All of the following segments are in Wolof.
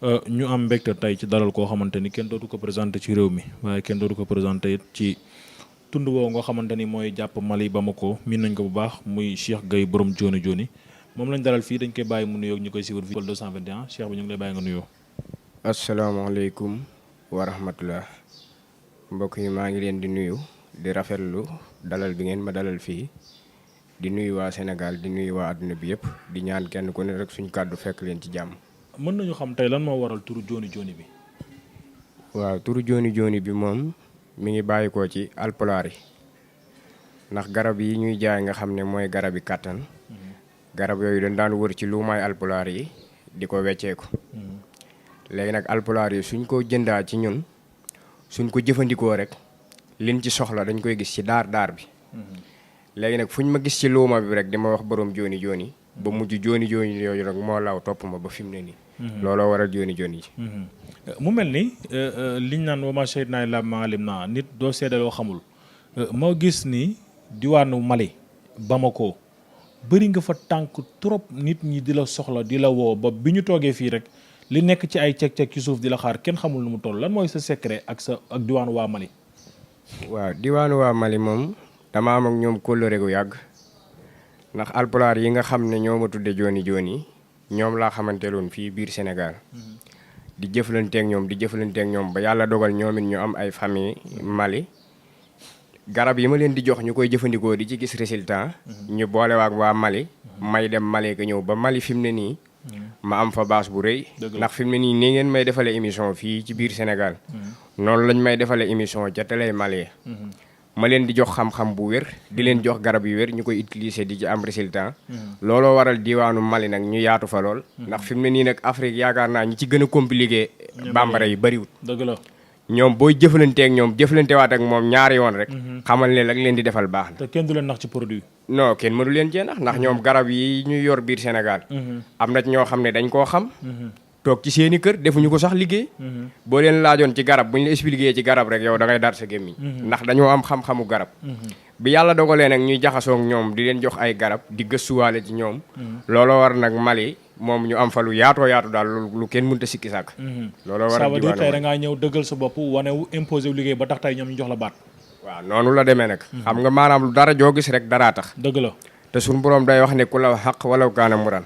ñu am mbégte tey ci dalal koo xamante ni kenn dootu ko présenté ci réew mi waaye kenn dootu ko présenté ci tund woowu nga xamante ni mooy jàpp Mali Bamako miin nañ ko bu baax muy Cheikh Gueye borom Joni Joni moom lañ dalal fii dañ koy bàyyi mu nuyoo ñu koy suivre fii 221 Cheikh bi ñu ngi lay bàyyi nga nuyoo. asalaamaaleykum wa rahmatullah mbokk yi maa ngi leen di nuyu di rafetlu dalal bi ngeen ma dalal fii di nuyu waa Sénégal di nuyu waa àdduna bi yëpp di ñaan kenn ku ne rek suñ kàddu fekk leen ci jàmm. mën nañu xam tey lan moo waral turu Joni Joni bi. waaw turu Joni Joni bi moom mi ngi bàyyi ko ci alpulaar yi ndax garab yi ñuy jaay nga xam ne mooy garab yi kàttan garab yooyu dañ daan wër ci luumaay alpulaar yi di ko wecceeku léegi nag alpulaar yi suñ ko jëndaa ci ñun suñ ko jëfandikoo rek liñ ci soxla dañ koy gis ci daar bi léegi nag fuñ ma gis ci luuma bi rek di ma wax borom Joni Joni ba mujj Joni Joni yooyu rek moo law topp ma ba fi mu ne nii looloo waral Joni Joni ji mu mel ni liñ naan wa ma shahidnaa illaa bimaa alimnaa nit doo seedaloo xamul moo gis ni diwaanu Mali Bamako bëri nga fa tànk trop nit ñi di la soxla di la woo ba bi ñu toogee fii rek li nekk ci ay cek-cek ci suuf di la xaar kenn xamul nu mu toll lan mooy sa secret ak diwaanu waa Mali. waaw diwaanu waa Mali moom dama am ak ñoom kóllëre gu yàgg ndax alpulaar yi nga xam ne ñoo ma tudde Joni Joni ñoom laa xamanteeloon fii biir Sénégal di jëflanteeg ñoom ba yàlla dogal ñoom it ñu am ay famille Mali garab yi ma leen di jox ñu koy jëfandikoo di ci gis résultat ñu boole waak waa Mali may dem Mali ka ñëw ba Mali fi mu ne nii ma am fa base bu rëy ndax fi mu ne nii ni ngeen may defalee émission fii ci biir Sénégal noonu lañ may defalee émission ca télé Mali ma leen di jox xam-xam bu wér di leen jox garab yu wér ñu koy utiliser di ci am résultat looloo waral diwaanu Mali nag ñu yaatu fa lool ndax fi mu ne nii nag Afrique yaakaar naa ñi ci gën a compliqué bambara yi bëriwut dëgg la ñoom booy jëflanteeg ñoom jëflantewaat ak moom ñaari yoon rek xamal ne la leen di defal baax na te kenn du leen nax ci produit non kenn mënu leen cee ndax ñoom garab yi ñu yor biir Sénégal am na ci ñoo xam ne dañ koo xam toog ci seeni kër defuñu ko sax liggéey boo leen laajoon ci garab bu ñu la expliqué ci garab rek yow da ngay dar sa gémmiñ ndax dañoo am xam-xamu garab bi yàlla dogalee nag ñuy jaxasoo ak ñoom di leen jox ay garab di gëstuwaale ci ñoom looloo war nag Mali moom ñu am fa lu yaatoo yaatu daal lu kenn mënut a sikki sàkk looloo war ça veut dire tey da ngaa ñëw dëggal sa bopp wane wu imposé wu liggéey ba tax tey ñoom ñu jox la baat waaw noonu la demee nag xam nga maanaam lu dara joo gis rek daraa tax dëgg la te suñu borom day wax ne ku la xaq wala kaana muran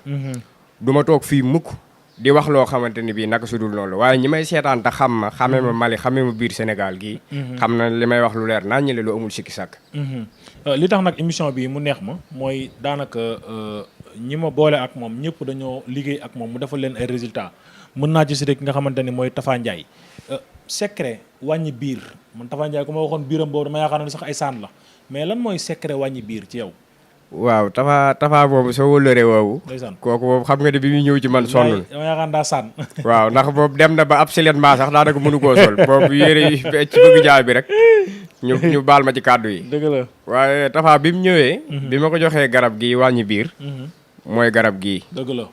du ma toog fii mukk di wax loo xamante ni bii naka su dul noonu la waaye ñi may seetaan te xam ma xamee ma Mali xamee ma biir Sénégal gii xam na li may wax lu leer naa ñi lu amul sikki sàkk li tax nag émission bi mu neex ma mooy daanaka ñi ma boole ak moom ñëpp dañoo liggéey ak moom mu defal leen ay résultats mën naa ci citer ki nga xamante ni mooy Tafa Ndiaye secret wàññi biir man Tafa Ndiaye ku ma waxoon biiram boobu dama yaakaar ne sax ay saan la mais lan mooy secret wàññi biir ci yow waaw Tafa boobu soo wëllëree woowu kooku boobu xam nga ne bi muy ñëw ci man sonnul dama yaakaar daa saan waaw ndax boobu dem na ba ab siletement sax daanaka mënu koo sol boobu yére yi ci bëgg jaay bi rek ñu baal ma ci kàddu yi dëgg la waaye Tafa bi mu ñëwee bi ma ko joxee garab gi wàññi biir mooy garab gii dëgg la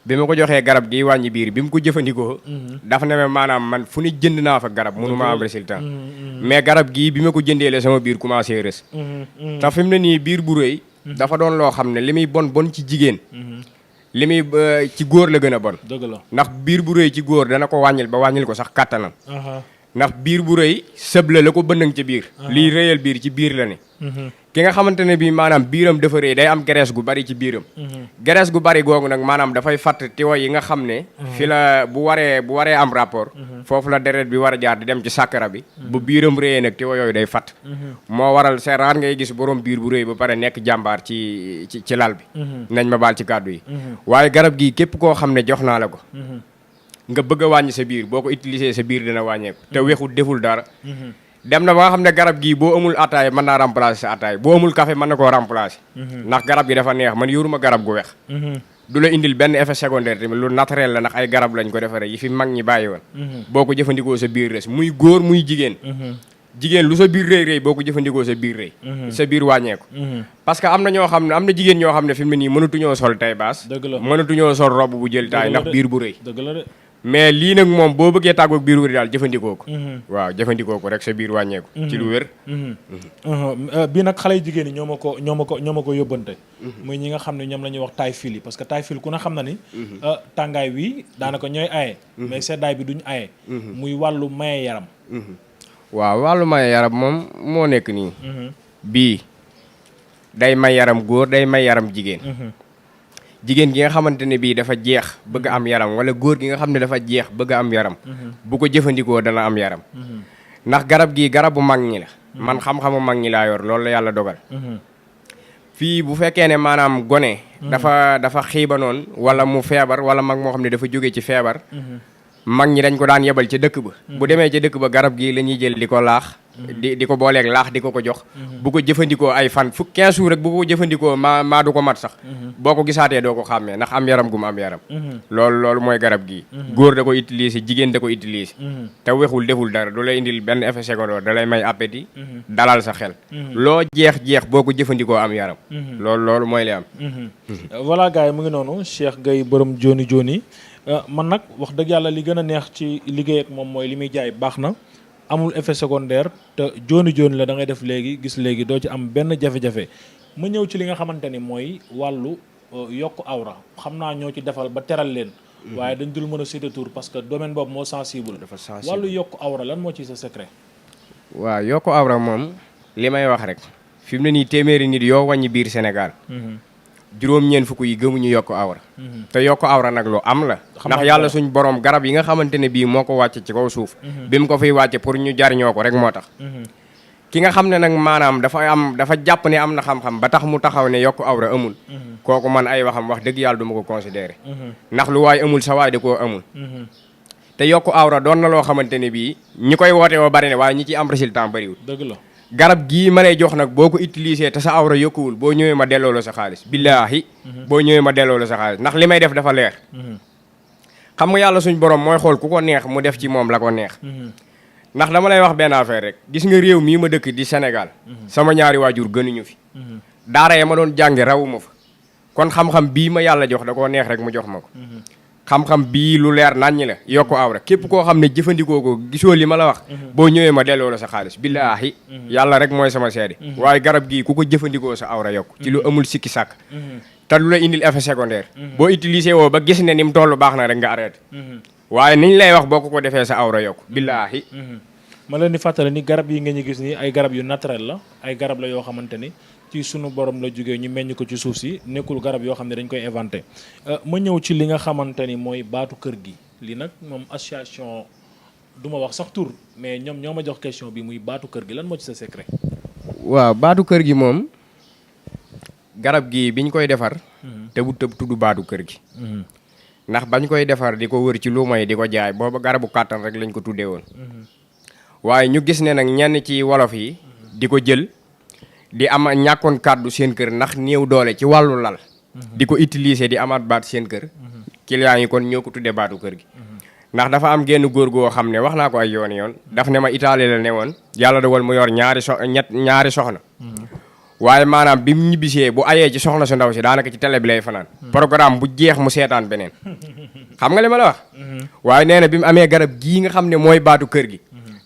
bi ma ko joxee garab gi wàññi biir bi mu ko jëfandikoo dafa ne ma maanaam man fu ni jënd naa fa garab mënu ma am résultat mais garab gii bi ma ko jëndeele sama biir commencé rës te fi mu ne nii biir bu rëy dafa doon loo xam ne li muy bon ci jigéen li muy ci góor la gën a bon dëgg la ndax biir bu rëy ci góor dana ko wàññil ba wàññil ko sax kàttanam ndax biir bu rëy sëb la ko bënnang ci biir liy rëyal biir ci biir la ne ki nga xamante ne bii maanaam biiram dafa rëy day am graisse gu bari ci biiram graisse gu bari googu nag maanaam dafay fatt tiwo yi nga xam ne fi la bu waree am rapport foofu la deret bi war a jaar di dem ci sàkkara bi bu biiram rëyee nag tiwo yooyu day fatt moo waral c'est rare ngay gis borom biir bu rëy ba pare nekk jàmbaar ci lal bi nañ ma baal ci kàddu yi waaye garab gii képp koo xam ne jox naa la ko nga bëgg a wàññi sa biir boo ko utiliser sa biir dina wàññeeku te wexul deful dara dem na ba nga xam ne garab gii boo amul ataay mën naa remplacer sa ataay boo amul café mën na koo remplacer ndax garab gi dafa neex man yoruma garab gu wex du la indil benn effet secondaire tamit lu naturel la ndax ay garab lañ ko defaree yi fi mag ñi bàyyi woon boo ko jëfandikoo sa biir res muy góor muy jigéen jigéen lu sa biir rëy rëy boo ko jëfandikoo sa biir rëy sa biir wàññeeku parce que am na ñoo xam ne am na jigéen ñoo xam ne fi mu ne nii mënatuñoo sol tay baas mënatuñoo sol robe bu jël taay ndax biir bu rëy dëgg la de mais lii nag moom boo bëggee tàggoog biir bu rëy daal jëfandikoo ko waaw jëfandikoo ko rek sa biir wàññeeku ci lu wér bii nag xale yu jigéen ñi ñoo ma ko yóbbante muy ñi nga xam ne ñoom la ñuy wax taille fil yi parce que taille fil ku ne xam na ni tàngaay wi daanaka ñooy aye mais seddaay bi duñ aye muy wàllu maye yaram waaw wàllu may yaram moom moo nekk nii bii day may yaram góor day may yaram jigéen jigéen gi nga xamante ne bii dafa jeex bëgg am yaram wala góor gi nga xam ne dafa jeex bëgg am yaram bu ko jëfandikoo dana am yaram ndax garab gii garabu mag ñi la man xam-xamu mag ñi laa yor loolu la yàlla dogal fii bu fekkee ne maanaam gone dafa xiiba noonu wala mu feebar wala mag moo xam ne dafa jóge ci feebar mag ñi dañ ko daan yebal ca dëkk ba bu demee ca dëkk ba garab gi la ñuy jël di ko laax di ko booleeg laax di ko jox bu ko jëfandikoo ay fan 15 jours rek bu ko jëfandikoo maa du ko mat sax boo ko gisaatee doo ko xàmmee ndax am yaram gu mu am yaram loolu mooy garab gi góor da ko utiliser jigéen da ko utiliser te wexul deful dara du lay indil benn effet secondaire da lay may appétit dalal sa xel loo jeex boo ko jëfandikoo am yaram loolu mooy li am voilà gars yi mu ngi noonu Cheikh Gaye borom Joni Joni man nag wax dëgg yàlla li gën a neex ci liggéey ak moom mooy li muy jaay baax na amul effet secondaire te Joni Joni la da ngay def léegi gis léegi doo ci am benn jafe-jafe ma ñëw ci li nga xamante ni mooy wàllu yokk awra xam naa ñoo ci defal ba teral leen waaye dañ dul mën a citer tour parce que domaine boobu moo sensible dafa sensible wàllu yokk awra lan moo ci sa secret waaw yokk awra moom li may wax rek fi mu ne nii téeméeri nit yoo wàññi biir Sénégal juróom-ñeent fukk yi gëmuñu yokk awra te yokk awra nag lu am la ndax yàlla suñ borom garab yi nga xamante ne bii moo ko wàcce ci kaw suuf bi mu ko fiy wàcce pour ñu jariñoo ko rek moo tax ki nga xam ne nag maanaam dafa jàpp ne am na xam-xam ba tax mu taxaw ne yokk awra amul kooku man ay waxam wax dëgg yàlla du ma ko considéré ndax lu waay amul sa waay da koo amul te yokk awra doon na loo xamante ne bii ñi koy woote woo bari ne waaye ñi ci am résultat bariwul dëgg la garab gii ma lay jox nag boo ko utilisé te sa awra yokkuwul boo ñëwee ma delloo la sa xaalis billaahi boo ñëwee ma delloo la sa xaalis ndax li may def dafa leer xam nga yàlla suñ borom mooy xool ku ko neex mu def ci moom la ko neex ndax dama lay wax benn affaire rek gis nga réew mii ma dëkk di Sénégal sama ñaari waajur gënuñu fi daara ya ma doon jànge rawuma fa kon xam-xam bii ma yàlla jox da koo neex rek mu jox ma ko xam-xam bii lu leer naññi la yokku awra képp koo xam ne jëfandikoo ko gisoo li ma la wax boo ñëwee ma delloo la sa xaalis billaahi yàlla rek mooy sama seede waaye garab gii ku ko jëfandikoo sa awra yokku ci lu amul sikki sàkk te lu la indil effet secondaire boo utilisé woo ba gis ne ni mu toll baax na rek nga arrêté waaye niñ lay wax boo ko defee sa awra yokku billaahi ma leen di fàttali ni garab yi nga ñu gis nii ay garab yu naturel la ay garab la yoo xamante ni ci sunu borom la jógee ñu meññ ko ci suuf si nekkul garab yoo xam ne dañ koy inventé ma ñëw ci li nga xamante ni mooy baatu kër gi li nag moom association du ma wax sax tur mais ñoom ñoo ma jox question bi muy baatu kër gi lan moo ci sa secret. waaw baatu kër gi moom garab gi biñ koy defar te bu tëb tudd baatu kër gi ndax bañ koy defar di ko wër ci lu may di ko jaay booba garabu kàttan rek lañ ko tuddee woon waaye ñu gis ne nag ñenn ci wolof yi di ko jël di am ñàkkoon kàddu seen kër ndax néew doole ci wàllu lal di ko utiliser di amaat baat seen kër clients yi kon ñoo ko tuddee baatu kër gi ndax dafa am genn góor goo xam ne wax naa ko ay yoon daf ne ma Italie la ne woon yàlla dogal mu yor ñaari soxna waaye maanaam bi mu ñibbisee bu ayee ci soxna su ndaw si daanaka ci télé bi lay fanaan programme bu jeex mu seetaan beneen xam nga li ma la wax waaye nee na bi mu amee garab gii nga xam ne mooy baatu kër gi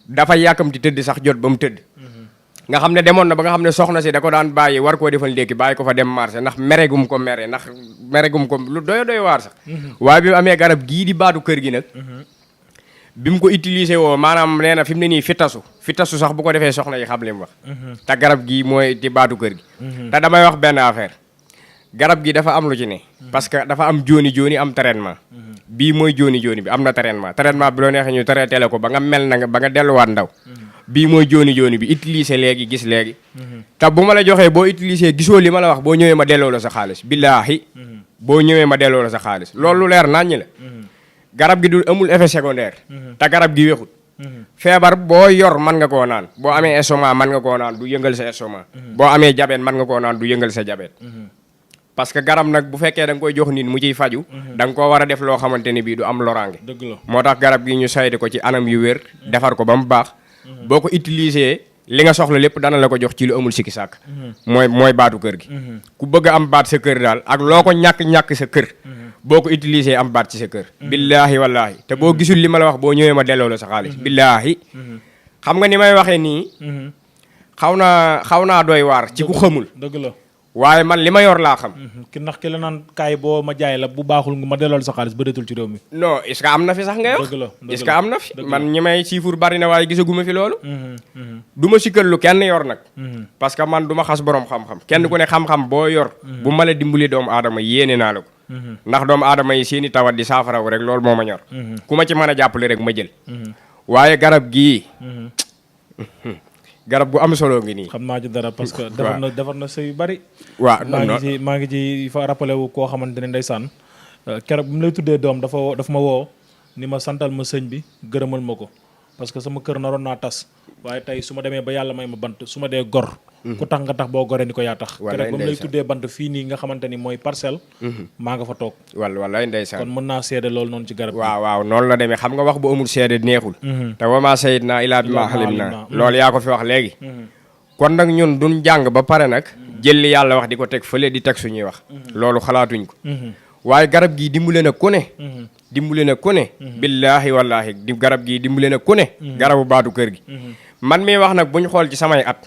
dafa yàkkamti tëdd sax jot ba mu tëdd nga xam ne demoon na ba nga xam ne soxna si da ko daan bàyyi war koo defal ndékki bàyyi ko fa dem marché ndax meregum ko lu doy waar sax waaye bi mu amee garab gii di baatu kër gi nag bi mu ko utilisé woo maanaam nee na fi mu ne nii fitasu sax bu ko defee soxna yi xam li mu wax te garab gii mooy di baatu kër gi te damay wax benn affaire garab gi dafa am lu ci ne parce que dafa am jooni am traitement bii mooy jooni bi am na traitement bi loo neexee ñu traité la ko ba nga mel na nga ba nga delluwaat ndaw bii mooy jooni bi utiliser léegi gis léegi te bu ma la joxee boo utiliser gisoo li ma la wax boo ñëwee ma delloo la sa xaalis billaahi boo ñëwee ma delloo la sa xaalis loolu leer naññi la garab gi du amul effet secondaire te garab gi wexut feebar boo yor mën nga koo naan boo amee estomac mën nga koo naan du yëngal sa estomac boo amee diabète mën nga koo naan du yëngal sa diabète parce que garab nag bu fekkee da nga koy jox nit mu ciy faju da nga koo war a def loo xamante ne bii du am loraange dëgg la moo tax garab gi ñu sayte ko ci anam yu wér defar ko ba mu baax boo ko utiliser li nga soxla lépp dana la ko jox ci lu amul sikki sàkk mooy baatu kër gi ku bëgg a am baat sa kër daal ak loo ko ñàkk-ñàkk sa kër boo ko utiliser am baat ci sa kër billaahi wallaahi te boo gisul li ma la wax boo ñëwee ma delloo la sa xaalis billaahi xam nga ni may waxee nii xaw naa doy waar ci ku xamul dëgg la waaye man li ma yor laa xam ki ndax ki la naan kaay boo ma jaay la bu baaxul nga ma delloo la sa xaalis bëreetul ci réew mi non est-ce que am na fi sax ngay wax dëgg la est-ce que am na fi man ñi may siifur bari na waaye gisaguma fi loolu du ma sikkal lu kenn yor nag parce que man du ma xas borom xam-xam kenn ku ne xam-xam boo yor bu ma la dimbali doomu aadama yéene naa la ko ndax doomu aadama yi seeni tawat di saafaraw rek loolu moo ma ñor ku ma ci mën a jàppale rek ma jël waaye garab gii garab gu am solo ngi nii. xam naa ci dara parce que. defar na sëy yu bari. waaw maa ngi ci fa rappelé wu koo xamante ne ndeysaan keroog bi mu lay tuddee doom dafa ma woo ni ma santal ma sëñ bi gërëmal ma ko parce que sama kër naroon naa tas waaye tey su ma demee ba yàlla may ma bant su ma dee gor. ku tax nga tax boo goree ni ko yaa tax. keroog ba mu lay tuddee bant fii nii nga xamante ni mooy parcelle. maa nga fa toog. wallaay ndeysaan kon mën naa seede loolu noonu ci garab. waaw noonu la demee xam nga wax bu amul seede neexul. te wamaa sayid naa ilaa bi maa xalim naa loolu yaa ko fi wax léegi. kon nag ñun duñ jàng ba pare nag. jël li yàlla wax di ko teg fële di teg suñuy wax. loolu xalaatuñ ko. waaye garab gii dimbale na ku ne. dimbale na ku ne. billaahi wallaahi garab gii dimbale na ku ne. garabu baatu kër gi. man mii wax nag buñ xool ci samay at.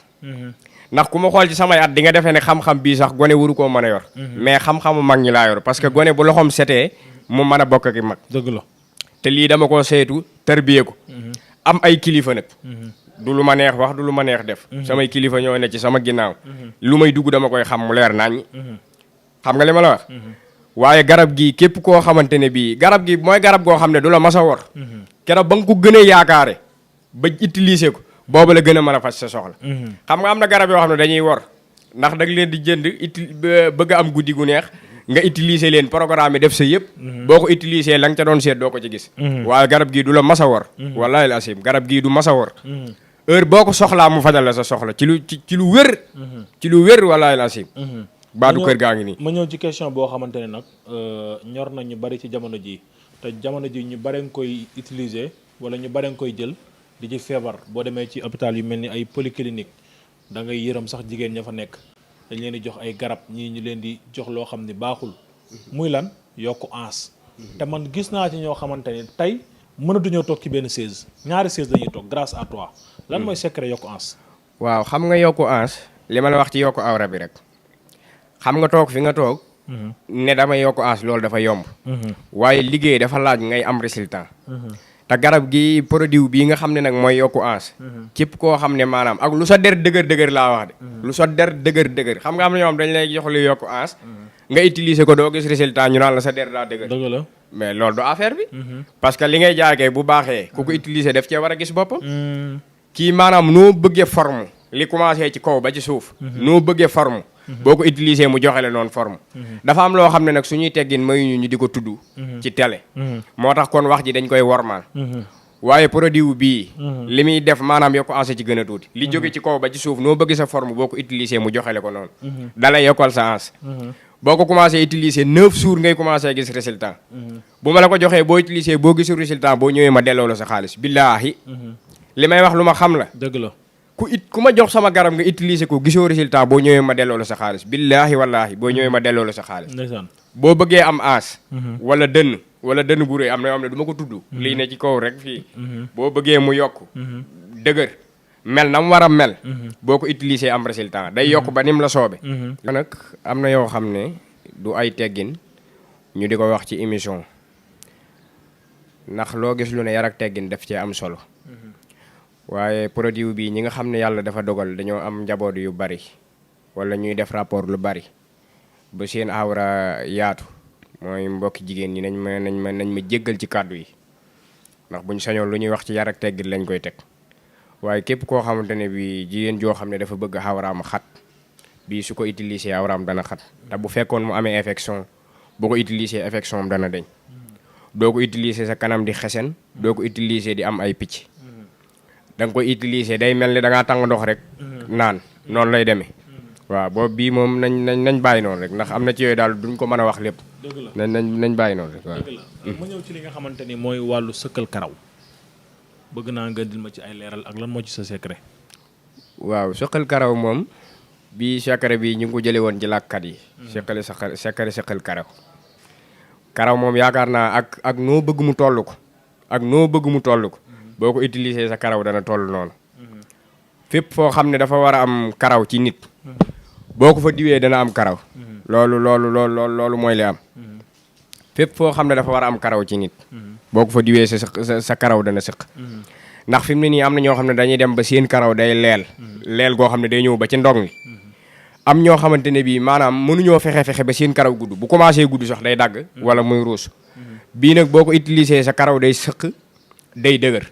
ndax ku ma xool ci samay at di nga defee ne xam-xam bii sax gone waru koo mën a yor. mais xam-xamu mag ñi laa yor parce que gone bu loxoom setee mu mën a bokk ak mag. dëgg la te lii dama koo saytu tarbiyee ko. am ay kilifa nag. du lu ma neex wax du lu ma neex def. samay kilifa ñoo ne ci sama ginnaaw. lu may dugg dama koy xam mu leer naññ. xam nga li ma la wax. waaye garab gii képp koo xamante ne bii garab gi mooy garab goo xam ne du la mas a wor. keroog ba nga ko gën a yaakaare ba utiliser ko. boobu la gën a mën a faj sa soxla. xam nga am na garab yoo xam ne dañuy wor ndax da nga leen di jënd bëgg a am guddi gu neex nga utiliser leen programme def sa yëpp. boo ko utiliser la nga ca doon seet doo ko ci gis. waaye garab gii du la mas a wor. wallaahi asim garab gii du mas a wor. heure boo ko soxlaa mu fajal la sa soxla ci lu wér. ci lu wér wallaahi asim. baatu kër gaa ngi nii. ma ñëw ci question boo xamante ne nag ñor na ñu bari ci jamono ji te jamono ji ñu bari nga koy utiliser wala ñu bari nga koy jël. di ci feebar boo demee ci hôpital yu mel ni ay polyclinique da ngay yërëm sax jigéen ña fa nekk dañ leen di jox ay garab ñii ñu leen di jox loo xam ni baaxul muy lan yokku ans te man gis naa ci ñoo xamante ni tey mënatuñoo toog ci benn chaise ñaari chaise dañuy toog grâce à toi lan mooy secret yokku ans. waaw xam nga yokku ans li ma la wax ci yokku awra bi rek xam nga toog fi nga toog. ne damay yokku ans loolu dafa yomb. waaye liggéey dafa laaj ngay am résultat. te garab gi produit bii nga xam ne nag mooy yokku ans. képp koo xam ne maanaam ak lu sa der dëgër laa wax de. lu sa der dëgër xam nga am na ñoo xam dañ lay jox lu yokku ans. nga utiliser ko doo gis résultat ñu naan la sa der daa dëgër. dëgg la mais loolu du affaire bi. parce que li ngay jaay bu baaxee ku ko utiliser def cee war a gis boppam. kii maanaam noo bëggee forme li commencé ci kaw ba ci suuf. noo bëggee forme. boo ko utiliser mu joxe la noonu forme. dafa am loo xam ne nag suñuy teggin mayuñu ñu di ko tudd. ci télé. moo tax kon wax ji dañ koy wormaal. waaye produit bii. li muy def maanaam yokku ans ci gën a tuuti. li jóge ci kaw ba ci suuf noo bëgg sa forme boo ko utiliser mu joxe la ko noonu. dalay yokkal sa ans. boo ko commencé utiliser 9 jours ngay commencé gis résultat. bu ma la ko joxee boo utiliser boo gisul résultat boo ñëwee ma delloo la sa xaalis billaahi. li may wax lu ma xam la. dëgg la. ku ma jox sama garab nga utiliser ko gisoo résultat boo ñëwee ma delloo la sa xaalis billaahi wallaahi boo ñëwee ma delloo la sa xaalis. ndeysaan boo bëggee am aas. wala dënn bu rëy am na yoo xam ne du ma ko tudd. lii ne ci kaw rek fii. boo bëggee mu yokk. dëgër mel na mu war a mel. boo ko utiliser am résultat day yokk ba ni mu la soobe. nag am na yoo xam ne du ay teggin ñu di ko wax ci émission ndax loo gis lu ne yar ak teggin def cee am solo. waaye produit bi ñi nga xam ne yàlla dafa dogal dañoo am njaboot yu bari wala ñuy def rapport lu bari ba seen awra yaatu mooy mbokki jigéen ñi nañ ma jéggal ci kàddu yi ndax buñ sañoon lu ñuy wax ci yar ak teggin lañ koy teg waaye képp koo xamante ne bi jigéen joo xam ne dafa bëgg awraam xat bii su ko utiliser awraam dana xat te bu fekkoon mu amee infection boo ko utiliser infection am dana deñ doo ko utiliser sa kanam di xesen doo ko utiliser di am ay picc da nga koy utiliser day mel ni da ngaa tàng ndox rek naan noonu lay demee waaw boobu bii moom nañ bàyyi noonu rek ndax am na ci yooyu daal duñ ko mën a wax lépp. dëgg la nañ bàyyi noonu rek waaw. dëgg la ma ñëw ci li nga xamante ni mooy wàllu sëkkal karaw bëgg naa nga dil ma ci ay leeral ak lan moo ci sa secret. waaw sëqal karaw moom bi secret bi ñu ngi ko jëlee woon ci làkkat yi. secret sëqal karaw. karaw moom yaakaar naa ak noo bëgg mu toll ko. ak noo bëgg mu toll ko. boo ko utiliser sa karaw dana toll noonu. fépp foo xam ne dafa war a am karaw ci nit. boo ko fa diwee dana am karaw. loolu mooy li am. fépp foo xam ne dafa war a am karaw ci nit. boo ko fa diwee sa karaw dana sëq. ndax fi mu ne nii am na ñoo xam ne dañuy dem ba seen karaw day leel goo xam ne day ñëw ba ci ndong li. am ñoo xamante ne bii maanaam mënuñoo fexe ba seen karaw gudd bu commencé gudd sax day dagg. wala muy ruus. bii nag boo ko utiliser sa karaw day sëq day dëgër.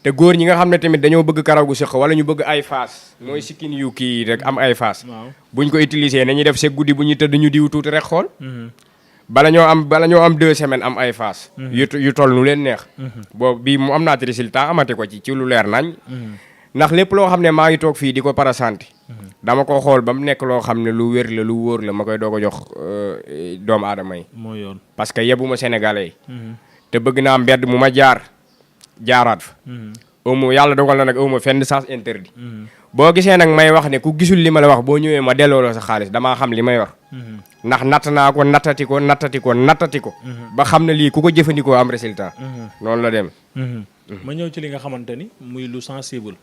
te góor ñi nga xam ne tamit dañoo bëgg karaw gu sëq wala ñu bëgg ay faas mooy sikkin yu kii rek am ay faas. buñ ko utiliser nañuy def seeg guddi bu ñuy tëdd ñu diw tuuti rek xool. bala ñoo am 2 semaines am ay faas. yu toll nu leen neex. boobu bii mu am naa ci résultat amate ko ci lu leer nañ. ndax lépp loo xam ne maa ngi toog fii di ko parasanté. dama ko xool ba mu nekk loo xam ne lu wér la lu wóor la ma koy doog a jox doomu aadama yi. mooy yoon parce que yebuma sénégalais yi. te bëgg naa mbedd mu ma jaaraat fa. yàlla dogal na nag awma fenn sens interdit. boo gisee nag may wax ne ku gisul li ma la wax boo ñëwee ma delloo la sa xaalis damaa xam li may wax. ndax natt naa ko nattati ko. ba xam ne lii ku ko jëfandikoo am résultat. noonu la dem. ma ñëw ci li nga xamante ni muy lu sensible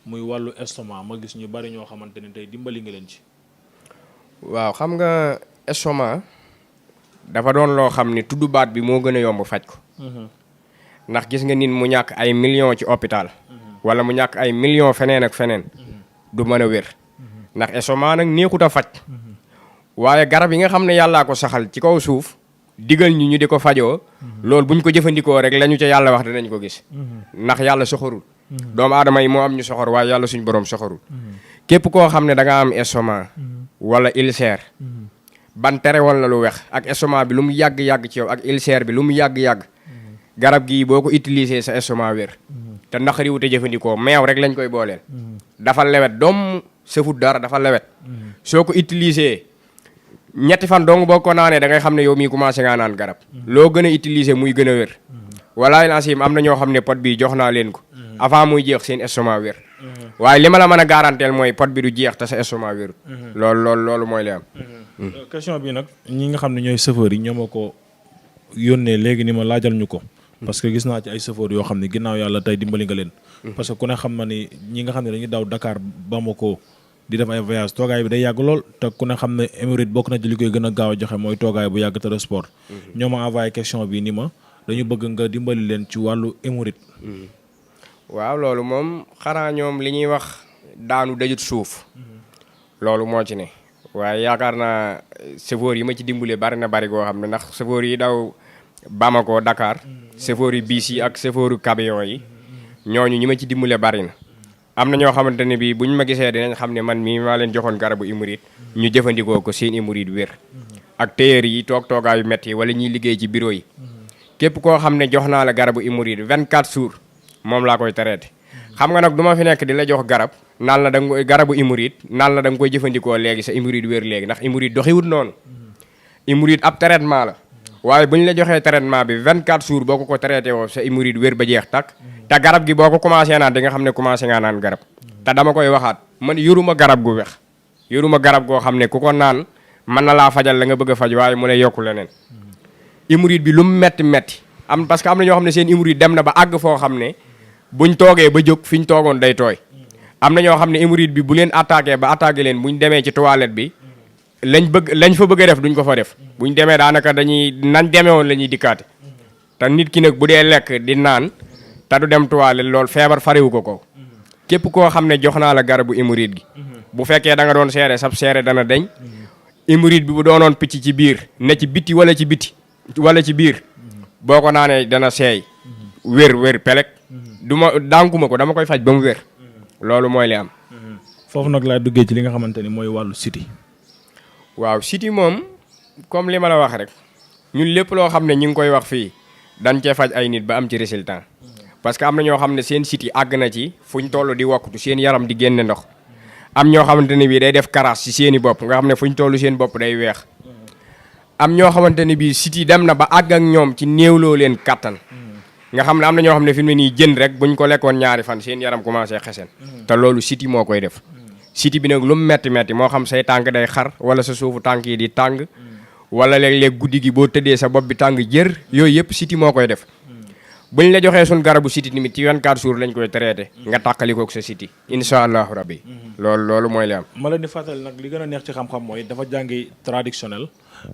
muy wàllu estomac ma gis ñu bari ñoo xamante ni tey dimbali nga leen ci. waaw xam nga estomac dafa doon loo xam ne tudd baat bi moo gën a yomb faj ko. ndax gis nga nit mu ñàkk ay millions ci hôpital. wala mu ñàkk ay millions feneen ak feneen. du mën a wér. ndax estomac nag neexut a faj. waaye garab yi nga xam ne yàllaa ko saxal ci kaw suuf digal ñu di ko fajoo. loolu buñ ko jëfandikoo rek la ñu ca yàlla wax danañ ko gis. ndax yàlla soxorul. doomu aadama yi moo am ñu soxor waaye yàlla suñ borom soxorul. képp koo xam ne da nga am estomac. wala ulcère. ban tere woon la lu wex ak estomac bi lu mu yàgg-yàgg ci yow ak ulcère bi lu mu yàgg-yàgg. garab gii boo ko utiliser sa estomac wér. te naqari wute jëfandikoo meew rek lañ koy booleel. dafa lewet doom sëfut dara dafa lewet. soo ko utiliser ñetti fan dong boo ko naanee da ngay xam ne yow mii commencé ngaa naan garab. loo gën a utiliser muy gën a wér. walaay lancim am na ñoo xam ne pot bii jox naa leen ko. avant muy jeex seen estomac wér. waaye li ma la mën a garanteel mooy pot bi du jeex te sa estomac wér. loolu mooy li am. question bi nag ñi nga xam ne ñooy chauffeur yi ñoo ma ko yónnee léegi ni ma laajal ñu ko. parce que gis naa ci ay chauffeur yoo xam ne ginnaaw yàlla tey dimbali nga leen. parce que ku ne xam na ni ñi nga xam ne dañuy daw Dakar Bamako di def ay voyage toogaay bi day yàgg lool te ku ne xam ne émirate bokk na ci li koy gën a gaaw a joxe mooy toogaay bu yàgg te sport. ñoo ma envoyé question bi ni ma dañu bëgg nga dimbali leen ci wàllu émirate. waaw loolu moom xanaa ñoom li ñuy wax daanu dajut suuf. loolu moo ci ne. waaye yaakaar naa chauffeur yi ma ci dimbale bari goo xam ne ndax chauffeur yi daw Bamako Dakar. chauffeur yi biis yi ak chauffeur camion yi. ñooñu ñi ma ci dimbale bari na. am na ñoo xamante ne bii buñ ma gisee dinañ xam ne man mii maa leen joxoon garabu hémorroïde ñu jëfandikoo ko seen hémorroïde wér. ak tailleur yi toogaayu métti wala ñuy liggéey ci bureau yi. képp koo xam ne jox naa la garabu hémorroïde 24 jours moom laa koy traité. xam nga nag du ma fi nekk di la jox garab naan la da nga garabu hémorroïde naan la da nga koy jëfandikoo léegi sa hémorroïde wér léegi ndax hémorroïde doxiwut noonu. hémorroïde ab traitement la. waaye bu ñu la joxee traitement bi 24 jours boo ko traité woo sa hémorroïde wér ba jeex takk te garab gi boo ko commencé naan di nga xam ne commencé ngaa naan garab te dama koy waxaat man yoruma garab gu wex yoruma garab goo xam ne ku ko naan mën na laa fajal la nga bëgg a faj waaye mu lay yokku leneen. hémorroïde bi lu mu metti parce que am na ñoo xam ne seen hémorroïde dem na ba àgg foo xam ne buñ toogee ba jóg fi ñu toogoon day tooy. am na ñoo xam ne hémorroïde bi bu leen attaqué ba attaqué leen buñ demee ci toilette bi lañ fa bëgg a def duñ ko fa def buñ demee daanaka nañ demee woon la ñuy dikkaate te nit ki nag bu dee lekk di naan te du dem toilette loolu feebar fariwu ko képp koo xam ne jox naa la garabu hémorroïde gi bu fekkee da nga doon seere sab seere dana deñ hémorroïde bi bu doonoon picc ci biir ne ci bitti wala ci biir boo ko naanee dana seey wér pelek dànkuma ko dama koy faj ba mu wér loolu mooy li am. foofu nag laa duggee ci li nga xamante ni mooy wàllu siti. waaw siti moom comme li ma la wax rek ñun lépp loo xam ne ñu ngi koy wax fii dañ cee faj ay nit ba am ci résultat parce que am na ñoo xam ne seen siti àgg na ci fuñ toll di wakkutu seen yaram di génne ndox am ñoo xamante ne bii day def karaas ci seeni bopp nga xam ne fuñ toll seen bopp day weex am ñoo xamante ne bii siti dem na ba àgg ak ñoom ci néewloo leen kattan nga xam ne am na ñoo xam ne fi mu ne nii jën rek buñ ko lekkoon ñaari fan seen yaram commencé xesen te loolu siti moo koy def siti bi nag lu mu metti moo xam say tànk day xar wala sa suufu tànk yi di tàng wala léeg-léeg guddi gi boo tëddee sa bopp bi tàng jër yooyu yëpp siti moo koy def buñ la joxee suñ garabu siti tamit ci 24 jours lañ koy traité nga tàqalikook sa siti incha allahu rabbi loolu mooy li am. ma leen di fàttali nag li gën a neex ci xam-xam mooy dafa jàngi traditionnel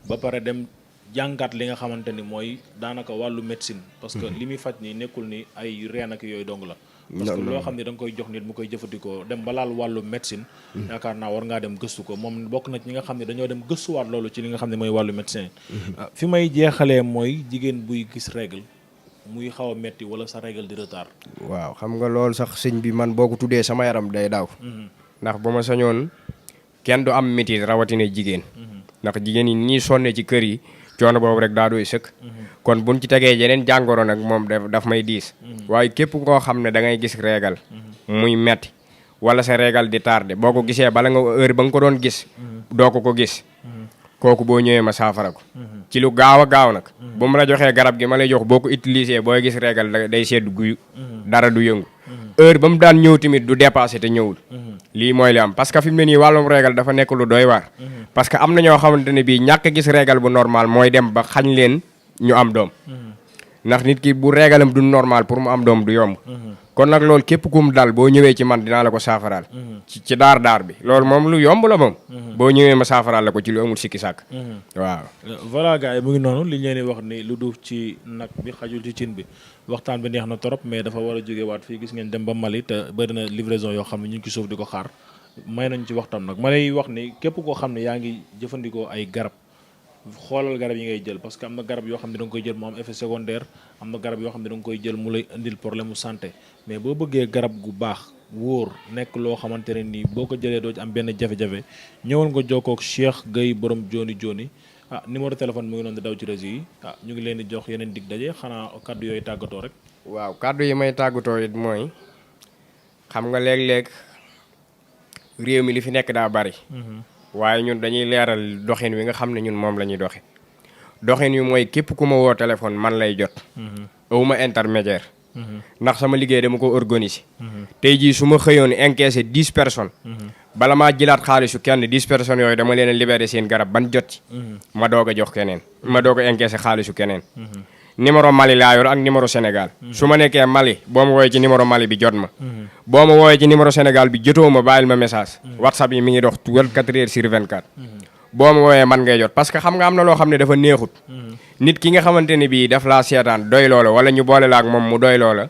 ba pare dem jàngat li nga xamante ni mooy daanaka wàllu médecine parce que li muy faj nii nekkul ni ay reen ak yooyu dong la parce que loo xam ne da nga koy jox nit mu koy jëfandikoo dem ba laal wàllu médecine yaakaar naa war ngaa dem gëstu ko moom bokk na ci ñi nga xam ne dañoo dem gëstuwaat loolu ci li nga xam ne mooy wàllu médecin fi may jeexalee mooy jigéen buy gis règle muy xaw a metti wala sa règle di retard. waaw xam nga loolu sax sëñ bi man boo ko tuddee sama yaram day daaw ndax ba ma sañoon kenn du am métit rawatina jigéen ndax jigéen yi nii sonne ci kër yi coono boobu rek daa doy sëkk kon buñ ci tegee yeneen jàngoro nag moom daf may diis waaye képp koo xam ne da ngay gis régal muy metti wala sa régal di tardé boo ko gisee bala nga heure ba nga ko doon gis doo ko gis kooku boo ñëwee ma saafara ko ci lu gaaw a gaaw nag bu ma la joxee garab gi ma lay jox boo ko utilisé booy gis régal day sedd guyu dara du yëngu heure ba mu daan ñëw tamit du dépassé te ñëwul lii mooy li am parce que fi mu ne nii wàllum régal dafa nekk lu doy waar parce que am na ñoo xamante ne bii ñàkk gis régal bu normal mooy dem ba xañ leen ñu am doom ndax nit ki bu régalam du normal pour mu am doom du yomb kon nag loolu képp kum dal boo ñëwee ci man dinaa la ko saafaraal ci daar bi loolu moom lu yomb la moom boo ñëwee ma saafaraal la ko ci lu amul sikki sàkk waaw voilà gars yi mu ngi noonu li ñu leen di wax ni lu duuf ci nag bi xajul ci cin bi waxtaan bi neex na trop mais dafa war a jóge waat fii gis ngeen dem ba Mali te bëri na livraison yoo xam ne ñu ngi ci suuf di ko xaar may nañ ci waxtaan nag ma lay wax ni képp koo xam ne yaa ngi jëfandikoo ay garab xoolal garab yi ngay jël parce que am na garab yoo xam ne da nga koy jël mu am effet secondaire am na garab yoo xam ne da nga koy jël mu lay indil problème mu santé mais boo bëggee garab gu baax wóor nekk loo xamante ne nii boo ko jëlee doo ci am benn jafe-jafe ñëwoon nga jokkoo ak Cheikh Gueye borom Joni numéro téléphone mu ngi noonu di daw ci réseau yi ñu ngi leen di jox yeneen dig daje xanaa kaddu yooyu tàggatoo rek. waaw kaddu yi may tàggatoo it mooy xam nga léeg-léeg réew mi li fi nekk daa bari. waaye ñun dañuy leeral doxin wi nga xam ne ñun moom la ñuy doxe doxin wi mooy képp ku ma woo téléphone man lay jot awuma intermédiaire ndax sama liggéey dama ko organiser tey jii su ma xëyoon encaissé 10 personnes bala maa jëlaat xaalisu kenn 10 personnes yooyu dama leen libéré seen garab ban jot ci ma doog a jox keneen ma doog a encaissé xaalisu keneen numéro Mali laa yor ak numéro Sénégal su ma nekkee Mali boo ma wooyee ci numéro Mali bi jot ma boo ma wooyee ci numéro Sénégal bi jotoo ma bàyyil ma message WhatsApp yi mi ngi dox 24 heures sur 24 boo ma wooyee man ngay jot parce que xam nga am na loo xam ne dafa neexut nit ki nga xamante ne bii daf laa seetaan doy loola wala ñu boole la ak moom mu doy loola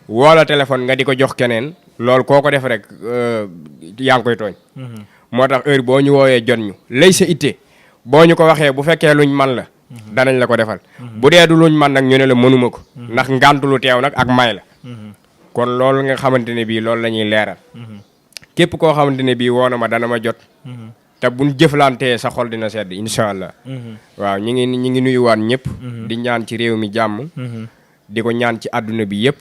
woo la téléphone nga di ko jox keneen loolu koo ko def rek yaa ngi koy tooñ moo tax heure boo ñu wooyee jot ñu lay sa itte boo ñu ko waxee bu fekkee luñ man la danañ la ko defal bu dee du luñ man nag ñu ne la mënuma ko ndax ngàntu lu teew nag ak may la kon loolu nga xamante ne bii loolu la ñuy leeral képp koo xamante ne bii woo na ma dana ma jot te buñ jëflantee sa xol dina sedd incha allah waaw ñi ngi nuyuwaat ñëpp di ñaan ci réew mi jàmm di ko ñaan ci àdduna bi yëpp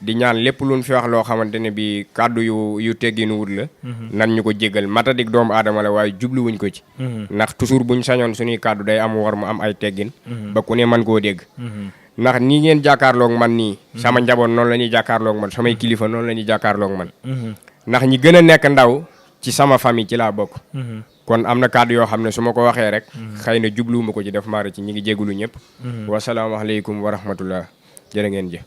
di ñaan lépp luñ fi wax loo xamante ne bi kàddu yu tegginu wut la nan ñu ko jégal matadik doomu aadama la waaye jubluwuñ ko ci ndax toujours buñ sañoon suñuy kàddu day am war mu am ay teggin ba ku ne man koo dégg ndax nii ngeen jàkkaarloog man nii sama njaboot noonu la ñuy jàkkaarloog man samay kilifa noonu la ñuy jàkkaarloog man ndax ñi gën a nekk ndaw ci sama famille ci laa bokk kon am na kàddu yoo xam ne su ma ko waxee rek xëy na jubluwuma ko ci def maara ci ñi ngi jégalu ñëpp wasalaamaaleykum wa rahmatullah jërë ngeen jëf